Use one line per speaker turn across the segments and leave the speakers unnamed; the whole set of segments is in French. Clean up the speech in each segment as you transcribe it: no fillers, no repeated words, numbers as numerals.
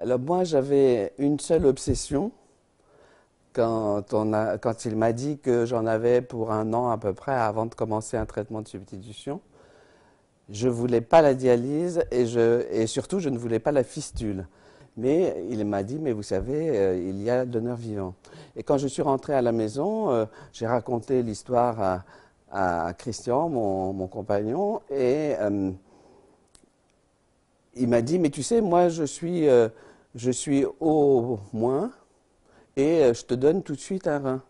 Alors moi, j'avais une seule obsession quand il m'a dit que j'en avais pour un an à peu près avant de commencer un traitement de substitution. Je ne voulais pas la dialyse et surtout je ne voulais pas la fistule. Mais il m'a dit, mais vous savez, il y a donneur vivant. Et quand je suis rentré à la maison, j'ai raconté l'histoire à Christian, mon compagnon, et il m'a dit, mais tu sais, moi je suis au moins et je te donne tout de suite un rein.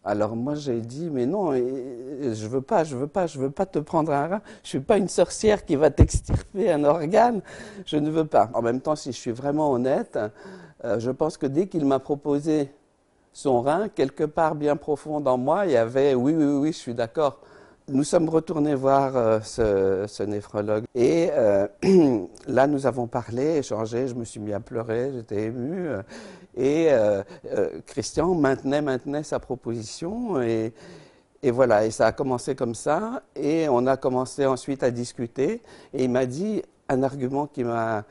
Alors moi j'ai dit, mais non, je veux pas te prendre un rein. Je suis pas une sorcière qui va t'extirper un organe. Je ne veux pas. En même temps, si je suis vraiment honnête, je pense que dès qu'il m'a proposé son rein, quelque part bien profond dans moi, il y avait oui, oui, oui, je suis d'accord. Nous sommes retournés voir ce néphrologue et là nous avons parlé, échangé, je me suis mis à pleurer, j'étais ému et Christian maintenait sa proposition et voilà, et ça a commencé comme ça et on a commencé ensuite à discuter et il m'a dit un argument qui m'a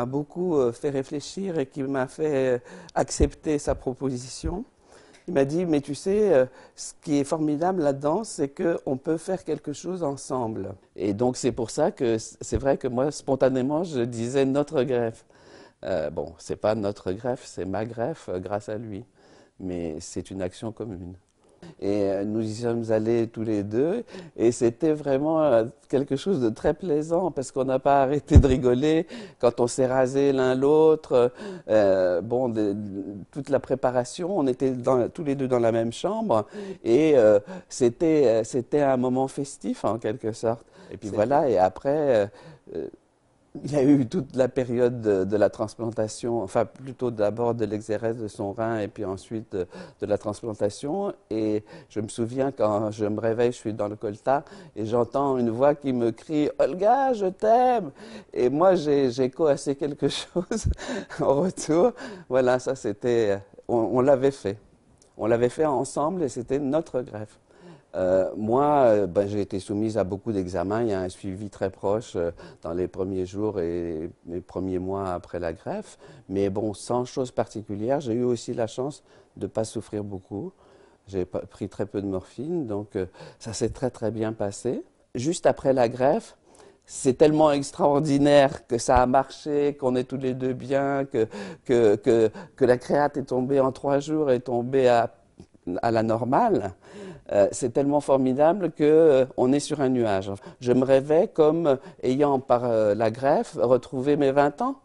beaucoup fait réfléchir et qui m'a fait accepter sa proposition. Il m'a dit, mais tu sais, ce qui est formidable là-dedans, c'est qu'on peut faire quelque chose ensemble. Et donc c'est pour ça que c'est vrai que moi, spontanément, je disais notre greffe. Bon, c'est pas notre greffe, c'est ma greffe grâce à lui. Mais c'est une action commune. Et nous y sommes allés tous les deux et c'était vraiment quelque chose de très plaisant parce qu'on n'a pas arrêté de rigoler quand on s'est rasé l'un l'autre. Bon, toute la préparation, on était tous les deux dans la même chambre et c'était un moment festif en quelque sorte. Et puis voilà, et après, il y a eu toute la période de la transplantation, enfin plutôt d'abord de l'exérèse de son rein et puis ensuite de la transplantation. Et je me souviens quand je me réveille, je suis dans le colta et j'entends une voix qui me crie Olga, je t'aime. Et moi j'ai coassé quelque chose en retour. Voilà, ça c'était, on l'avait fait. On l'avait fait ensemble et c'était notre greffe. Moi, ben, j'ai été soumise à beaucoup d'examens. Il y a un suivi très proche dans les premiers jours et les premiers mois après la greffe. Mais bon, sans chose particulière. J'ai eu aussi la chance de ne pas souffrir beaucoup. J'ai pris très peu de morphine, donc ça s'est très très bien passé. Juste après la greffe, c'est tellement extraordinaire que ça a marché, qu'on est tous les deux bien, que la créate est tombée en 3 jours, est tombée à la normale. C'est tellement formidable qu'on est sur un nuage. Je me rêvais comme ayant par la greffe retrouvé mes 20 ans,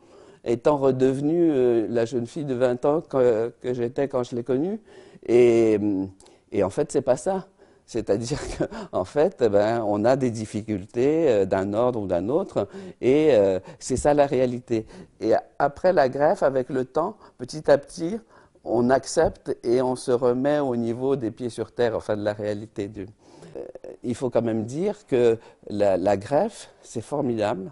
étant redevenue la jeune fille de 20 ans que j'étais quand je l'ai connue. Et, et en fait, c'est pas ça. C'est-à-dire qu'en fait, ben, on a des difficultés d'un ordre ou d'un autre, et c'est ça la réalité. Et après la greffe, avec le temps, petit à petit, on accepte et on se remet au niveau des pieds sur terre, enfin de la réalité. Il faut quand même dire que la greffe, c'est formidable,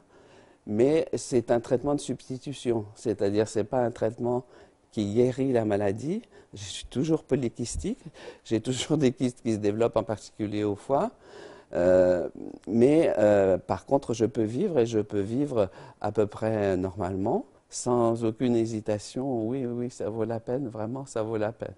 mais c'est un traitement de substitution, c'est-à-dire c'est pas un traitement qui guérit la maladie. Je suis toujours polykystique, j'ai toujours des kystes qui se développent en particulier au foie, mais par contre je peux vivre et je peux vivre à peu près normalement, sans aucune hésitation. Oui, oui, ça vaut la peine, vraiment, ça vaut la peine.